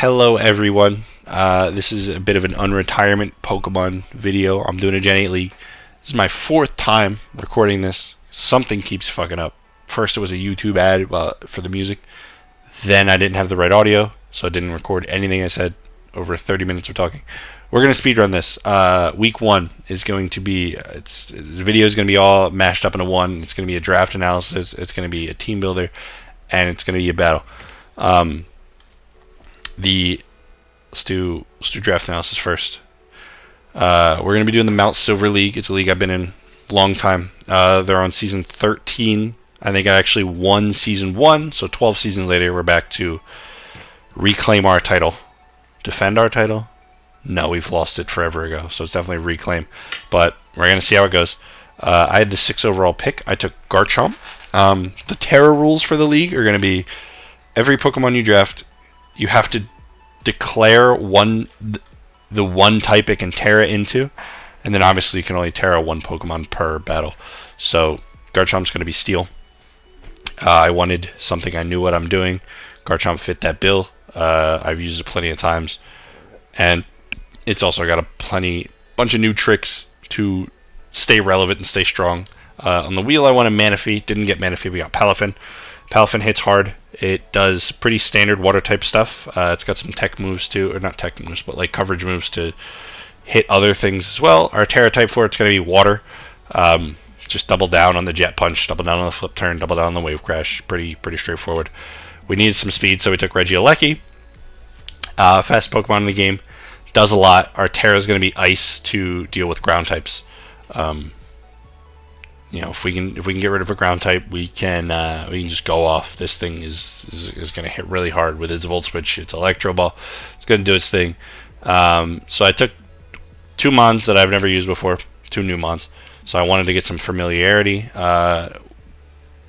Hello everyone. This is a bit of an unretirement Pokemon video. I'm doing a Gen 8 League. This is my fourth time recording this. Something keeps fucking up. First it was a YouTube ad for the music. Then I didn't have the right audio, so I didn't record anything I said. Over 30 minutes of talking. We're going to speedrun this. Week 1 is going to be, the video is going to be all mashed up into one. It's going to be a draft analysis. It's going to be a team builder. And it's going to be a battle. Let's do draft analysis first. We're going to be doing the Mount Silver League. It's a league I've been in a long time. They're on season 13. I think I actually won season 1, so 12 seasons later we're back to reclaim our title. Defend our title? No, we've lost it forever ago, so it's definitely reclaim. But we're going to see how it goes. I had the 6th overall pick. I took Garchomp. The Terra rules for the league are going to be every Pokemon you draft, you have to declare the one type it can Terra into, and then obviously you can only Terra one Pokemon per battle. So Garchomp's going to be Steel. I wanted something I knew what I'm doing. Garchomp fit that bill. I've used it plenty of times, and it's also got a bunch of new tricks to stay relevant and stay strong. On the wheel I wanted Manaphy, didn't get Manaphy, we got Palafin. Palafin hits hard. It does pretty standard water type stuff. It's got some tech moves too, or not tech moves, but like coverage moves to hit other things as well. Our Terra type for it's going to be water. Just double down on the Jet Punch, double down on the Flip Turn, double down on the Wave Crash. Pretty straightforward. We needed some speed, so we took Regieleki. Fast Pokemon in the game. Does a lot. Our Terra is going to be Ice to deal with ground types. If we can get rid of a ground type, we can just go off. This thing is going to hit really hard with its Volt Switch. It's Electro Ball. It's going to do its thing. So I took 2 Mons that I've never used before, 2 new Mons. So I wanted to get some familiarity.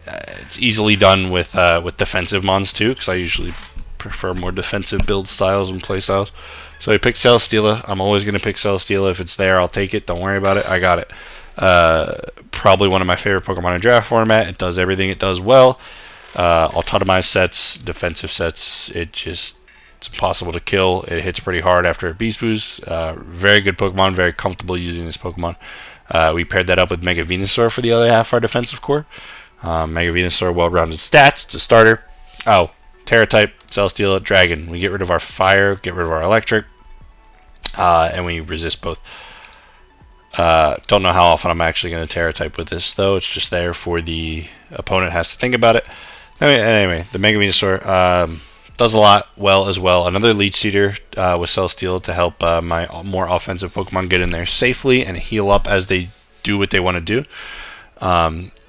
It's easily done with defensive Mons too, because I usually prefer more defensive build styles and play styles. So I picked Celesteela. I'm always going to pick Celesteela. If it's there, I'll take it. Don't worry about it. I got it. Probably one of my favorite Pokemon in draft format. It does everything it does well. Autotomized sets, defensive sets. It's impossible to kill. It hits pretty hard after a Beast Boost. Very good Pokemon. Very comfortable using this Pokemon. We paired that up with Mega Venusaur for the other half of our defensive core. Mega Venusaur, well-rounded stats. It's a starter. Oh, Terra type, Celesteela, Dragon. We get rid of our fire, get rid of our electric, and we resist both. Don't know how often I'm actually going to Terra type with this, though. It's just there for the opponent has to think about it. Anyway, the Mega Venusaur does a lot as well. Another Leech Seeder with Celesteela to help my more offensive Pokemon get in there safely and heal up as they do what they want to do.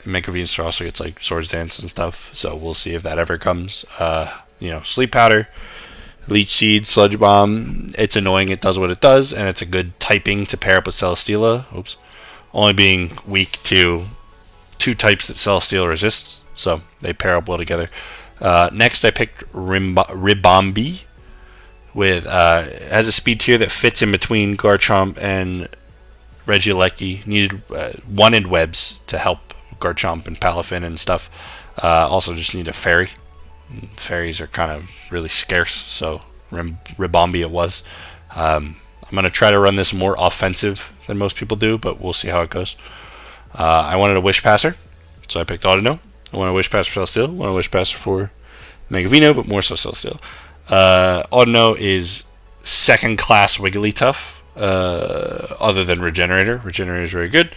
Mega Venusaur also gets like Swords Dance and stuff, so we'll see if that ever comes. Sleep Powder, Leech Seed, Sludge Bomb. It's annoying. It does what it does, and it's a good typing to pair up with Celesteela. Oops. Only being weak to 2 types that Celesteela resists, so they pair up well together. Next, I picked Ribombee. With has a speed tier that fits in between Garchomp and Regieleki. Needed wanted webs to help Garchomp and Palafin and stuff. Also, just need a fairy. Fairies are kind of really scarce, so Ribombee it was. I'm going to try to run this more offensive than most people do, but we'll see how it goes. I wanted a Wish Passer, so I picked Audino. I wanted a Wish Passer for Celesteela. I wanted a Wish Passer for Mega Veno, but more so Celesteela. Audino is second-class Wigglytuff, other than Regenerator. Regenerator is very good.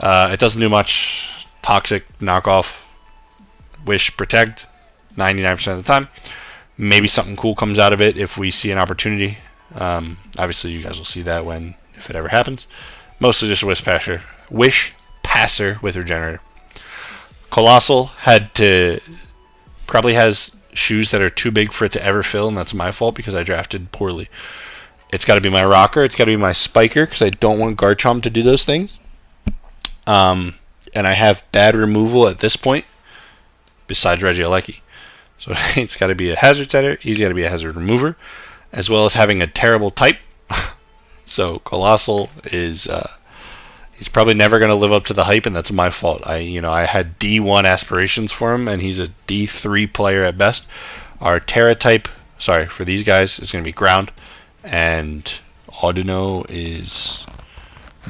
It doesn't do much. Toxic, Knockoff, Wish, Protect, 99% of the time. Maybe something cool comes out of it if we see an opportunity. Obviously, you guys will see that if it ever happens. Mostly just a Wish Passer with Regenerator. Colossal probably has shoes that are too big for it to ever fill, and that's my fault because I drafted poorly. It's got to be my rocker. It's got to be my spiker because I don't want Garchomp to do those things. And I have bad removal at this point, besides Regieleki. So it's got to be a hazard setter. He's got to be a hazard remover, as well as having a terrible type. So Colossal is he's probably never going to live up to the hype, and that's my fault. I had D1 aspirations for him, and he's a D3 player at best. Our Terra type sorry, for these guys, it's going to be ground. And Audino is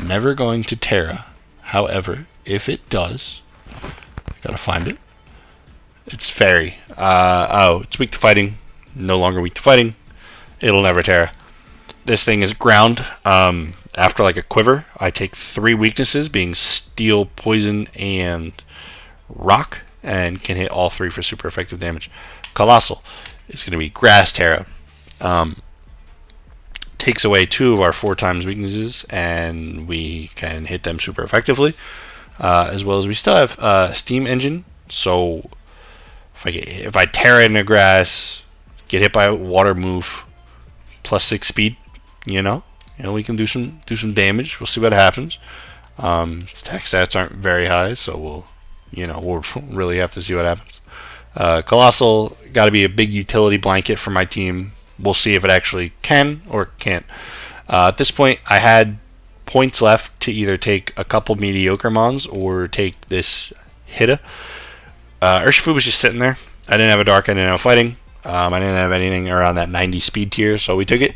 never going to Terra. However, if it does, I gotta find it. It's fairy. It's weak to fighting. No longer weak to fighting. It'll never Terra. This thing is ground. After like a quiver, I take 3 weaknesses, being steel, poison, and rock, and can hit all 3 for super effective damage. Colossal is going to be grass Terra. Takes away 2 of our 4 times weaknesses, and we can hit them super effectively. As well as we still have steam engine. So if I Terra into grass, get hit by a water move, plus 6 speed, we can do some damage. We'll see what happens. Its attack stats aren't very high, so we'll really have to see what happens. Colossal got to be a big utility blanket for my team. We'll see if it actually can or can't. At this point, I had points left to either take a couple mediocre mons or take this Hida. Urshifu was just sitting there. I didn't have a dark, I didn't have fighting. I didn't have anything around that 90 speed tier, so we took it.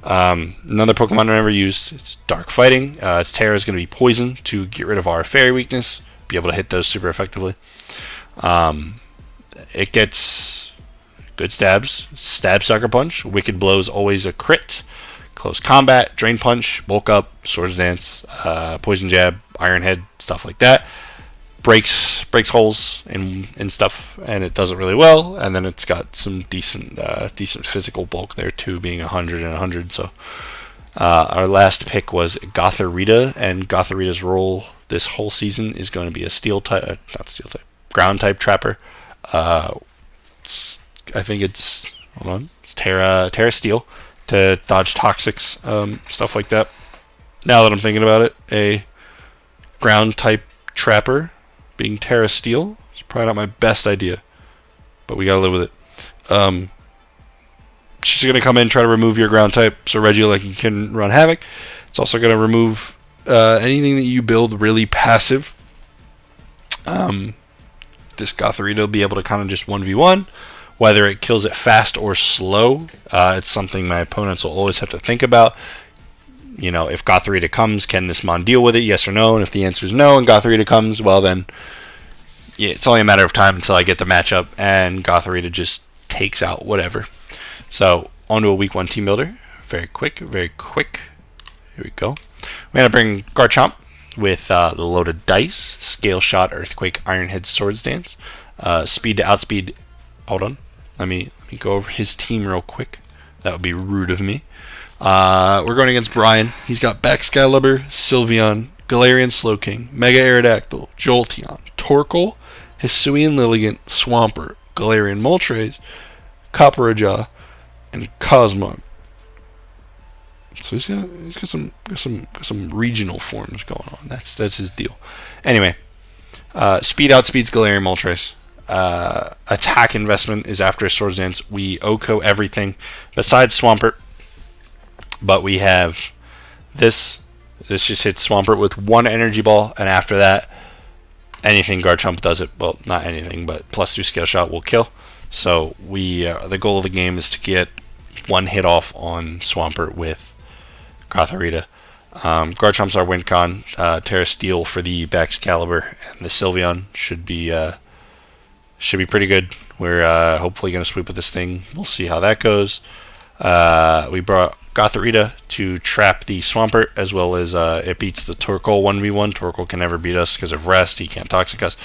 Another Pokemon I never used. It's dark fighting. Its Terra is going to be poison to get rid of our fairy weakness. Be able to hit those super effectively. It gets good stabs. Stab, Sucker Punch. Wicked Blows, always a crit. Close Combat, Drain Punch, Bulk Up, Swords Dance, Poison Jab, Iron Head, stuff like that. Breaks holes and stuff, and it does it really well. And then it's got some decent physical bulk there too, being 100 and 100. So our last pick was Gothorita, and Gothorita's role this whole season is going to be a ground type trapper. I think it's Terra Steel to dodge toxics, stuff like that. Now that I'm thinking about it, a ground type trapper being Terra Steel is probably not my best idea, but we gotta live with it. She's gonna come in and try to remove your ground type, so Regieleki can run Havoc. It's also gonna remove anything that you build really passive. This Gothorita will be able to kind of just 1v1. Whether it kills it fast or slow, it's something my opponents will always have to think about. If Gothorita comes, can this mon deal with it, yes or no? And if the answer is no and Gothorita comes, well then, it's only a matter of time until I get the matchup and Gothorita just takes out whatever. So, on to a week 1 team builder. Very quick. Here we go. We're going to bring Garchomp with the loaded dice, Scale Shot, Earthquake, Iron Head, Swords Dance, speed to outspeed. Hold on. Let me go over his team real quick. That would be rude of me. We're going against Brian. He's got Baxcalibur, Sylveon, Galarian Slowking, Mega Aerodactyl, Jolteon, Torkoal, Hisuian Lilligant, Swampert, Galarian Moltres, Copperajah, and Cosmog. So he's got some regional forms going on. That's his deal. Anyway, speed outspeeds Galarian Moltres. Attack investment is after Swords Dance. We OHKO everything besides Swampert. But we have this. This just hits Swampert with 1 energy ball, and after that, anything Garchomp does it. Well, not anything, but +2 Scale Shot will kill. So the goal of the game is to get 1 hit off on Swampert with Gothorita. Garchomp's our win con. Terra Steel for the Baxcalibur, and the Sylveon should be pretty good. We're hopefully going to sweep with this thing. We'll see how that goes. We brought Gothorita to trap the Swampert, as well as it beats the Torkoal 1v1. Torkoal can never beat us because of rest. He can't Toxic us.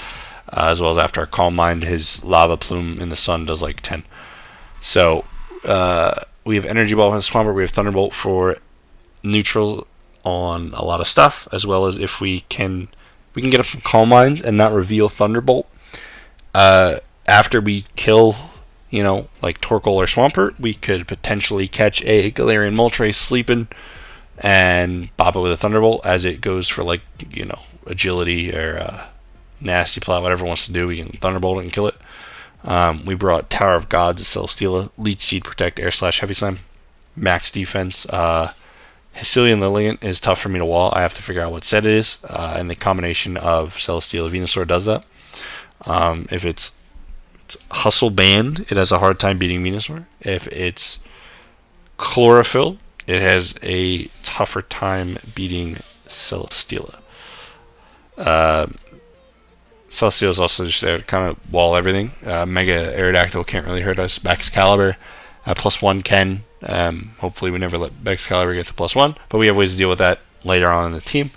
As well as after our Calm Mind, his Lava Plume in the Sun does like 10. So we have Energy Ball for the Swampert. We have Thunderbolt for neutral on a lot of stuff, as well as if we can get up some Calm Minds and not reveal Thunderbolt. After we kill, like Torkoal or Swampert, we could potentially catch a Galarian Moltres sleeping and bop it with a Thunderbolt as it goes for agility or nasty plot, whatever it wants to do. We can Thunderbolt it and kill it. We brought Tower of Gods, Celesteela, Leech Seed, Protect, Air Slash, Heavy Slam, max defense. Hisuian Lilligant is tough for me to wall. I have to figure out what set it is, and the combination of Celesteela Venusaur does that. If it's it's Hustle Band, it has a hard time beating Venusaur. If it's Chlorophyll, it has a tougher time beating Celesteela. Celesteela is also just there to kind of wall everything. Mega Aerodactyl can't really hurt us. Excalibur, +1 can. Hopefully we never let Excalibur get to +1, but we have ways to deal with that later on in the team.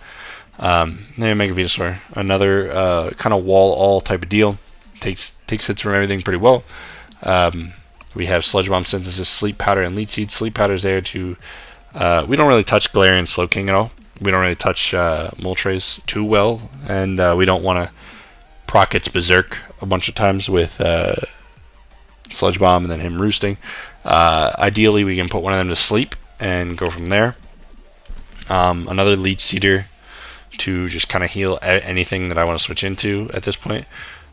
Then Mega Venusaur, another kind of wall all type of deal. Takes hits from everything pretty well. We have Sludge Bomb, Synthesis, Sleep Powder, and Leech Seed. Sleep Powder's there to... we don't really touch Galarian Slowking at all. We don't really touch Moltres too well, and we don't want to proc its Berserk a bunch of times with Sludge Bomb and then him roosting. Ideally, we can put one of them to sleep and go from there. Another Leech Seeder to just kind of heal anything that I want to switch into at this point.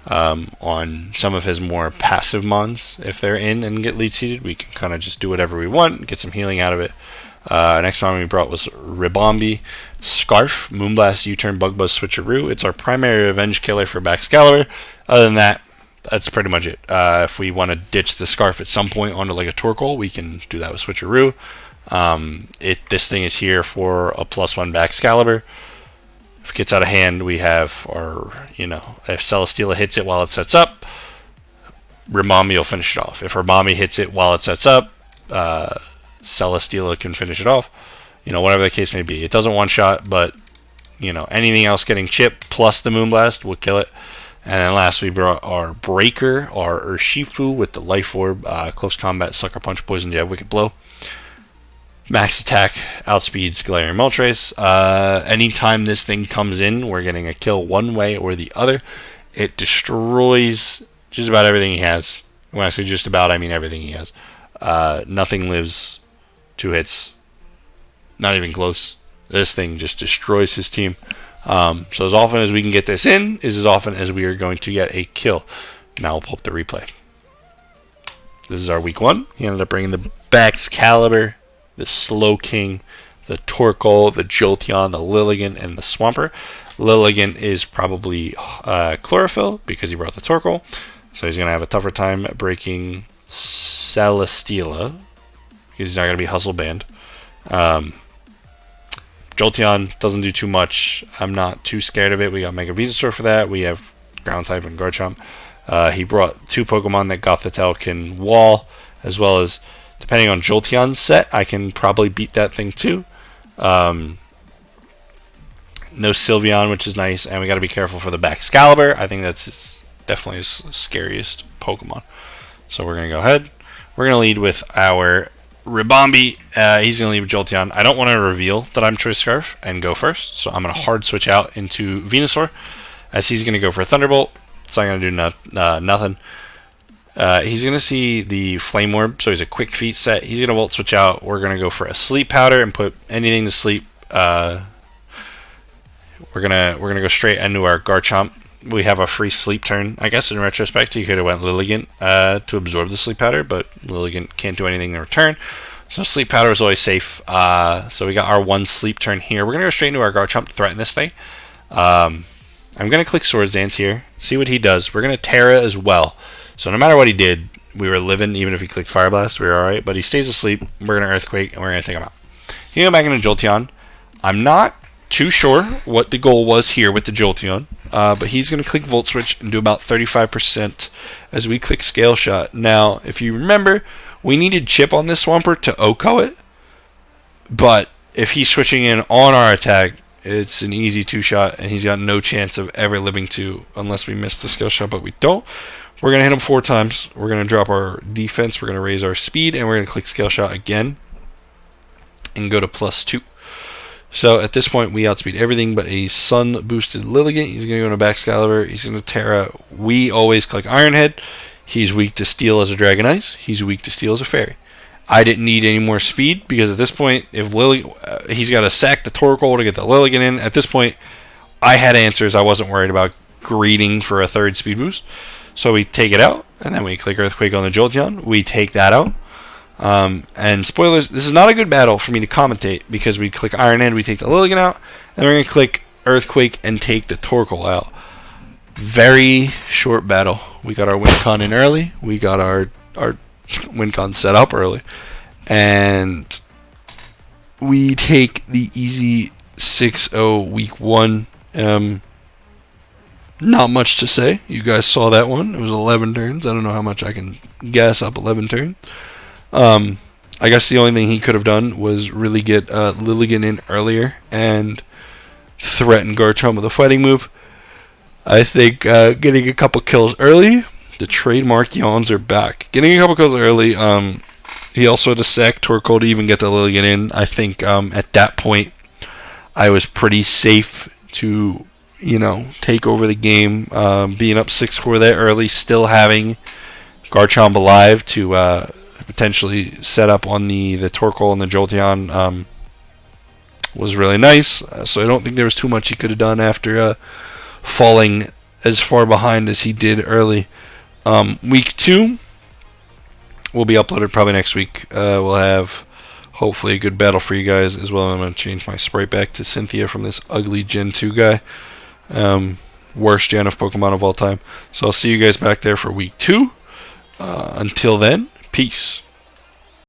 On some of his more passive mons, if they're in and get leech seeded, we can kind of just do whatever we want, get some healing out of it. Next mon we brought was Ribombee, Scarf, Moonblast, U-Turn, Bug Buzz, Switcheroo. It's our primary revenge killer for Excalibur. Other than that, that's pretty much it. If we want to ditch the Scarf at some point onto like a Torkoal, we can do that with Switcheroo. This thing is here for a +1 Excalibur. If it gets out of hand, we have our, if Celesteela hits it while it sets up, Ribombee will finish it off. If Ribombee hits it while it sets up, Celesteela can finish it off. Whatever the case may be. It doesn't one-shot, but, anything else getting chipped plus the Moonblast will kill it. And then last, we brought our Breaker, our Urshifu with the Life Orb, Close Combat, Sucker Punch, Poison Jab, Wicked Blow. Max attack, outspeeds Galarian Moltres. Anytime this thing comes in, we're getting a kill one way or the other. It destroys just about everything he has. When I say just about, I mean everything he has. Nothing lives 2 hits. Not even close. This thing just destroys his team. So as often as we can get this in, is as often as we are going to get a kill. Now we'll pull up the replay. This is our week 1. He ended up bringing the Excalibur, the Slowking, the Torkoal, the Jolteon, the Lilligant, and the Swampert. Lilligant is probably Chlorophyll because he brought the Torkoal. So he's going to have a tougher time breaking Celesteela because he's not going to be Hustle Band. Jolteon doesn't do too much. I'm not too scared of it. We got Mega Venusaur for that. We have Ground type and Garchomp. He brought 2 Pokemon that Gothitelle can wall, as well as, depending on Jolteon's set, I can probably beat that thing too. No Sylveon, which is nice, and we got to be careful for the Excalibur. I think that's definitely his scariest Pokemon. So we're going to go ahead. We're going to lead with our Ribombee. He's going to lead with Jolteon. I don't want to reveal that I'm Choice Scarf and go first, so I'm going to hard switch out into Venusaur, as he's going to go for a Thunderbolt. It's not going to do nothing. He's going to see the Flame Orb, so he's a quick feet set. He's going to Volt Switch out. We're going to go for a Sleep Powder and put anything to sleep. We're gonna go straight into our Garchomp. We have a free sleep turn. I guess in retrospect, you could have went Lilligant to absorb the Sleep Powder, but Lilligant can't do anything in return. So Sleep Powder is always safe. So we got our 1 sleep turn here. We're going to go straight into our Garchomp to threaten this thing. I'm going to click Swords Dance here, see what he does. We're going to Terra as well. So no matter what he did, we were living. Even if he clicked Fire Blast, we were alright. But he stays asleep. We're going to Earthquake, and we're going to take him out. He can go back into Jolteon. I'm not too sure what the goal was here with the Jolteon. But he's going to click Volt Switch and do about 35% as we click Scale Shot. Now, if you remember, we needed Chip on this Swampert to OHKO it. But if he's switching in on our attack, it's an easy 2-shot, and he's got no chance of ever living 2 unless we miss the Skill Shot, but we don't. We're going to hit him 4 times. We're going to drop our defense. We're going to raise our speed, and we're going to click Scale Shot again and go to +2. So at this point, we outspeed everything but a Sun-boosted Lilligant. He's going to go into Excalibur. He's going to Terra. We always click Iron Head. He's weak to Steel as a Dragon Ice. He's weak to Steel as a Fairy. I didn't need any more speed because at this point, if he's got to sack the Torkoal to get the Lilligant in. At this point, I had answers. I wasn't worried about greeting for a 3rd speed boost. So we take it out, and then we click Earthquake on the Jolteon. We take that out. And spoilers, this is not a good battle for me to commentate because we click Iron Head, we take the Lilligant out, and we're going to click Earthquake and take the Torkoal out. Very short battle. We got our win con in early. We got our win con set up early. And we take the easy 6-0 week 1. Not much to say. You guys saw that one. It was 11 turns. I don't know how much I can gas up 11 turns. I guess the only thing he could have done was really get Lilligan in earlier and threaten Garchomp with a fighting move. I think getting a couple kills early, the trademark yawns are back. Getting a couple kills early, he also had to sack Torkoal to even get the Lilligan in. I think at that point, I was pretty safe to, take over the game. Being up 6-4 that early, still having Garchomp alive to potentially set up on the Torkoal and the Jolteon was really nice. So I don't think there was too much he could have done after falling as far behind as he did early. Week 2 will be uploaded probably next week. We'll have hopefully a good battle for you guys as well. I'm going to change my sprite back to Cynthia from this ugly Gen 2 guy. Worst gen of Pokemon of all time. So I'll see you guys back there for week 2. Until then, peace.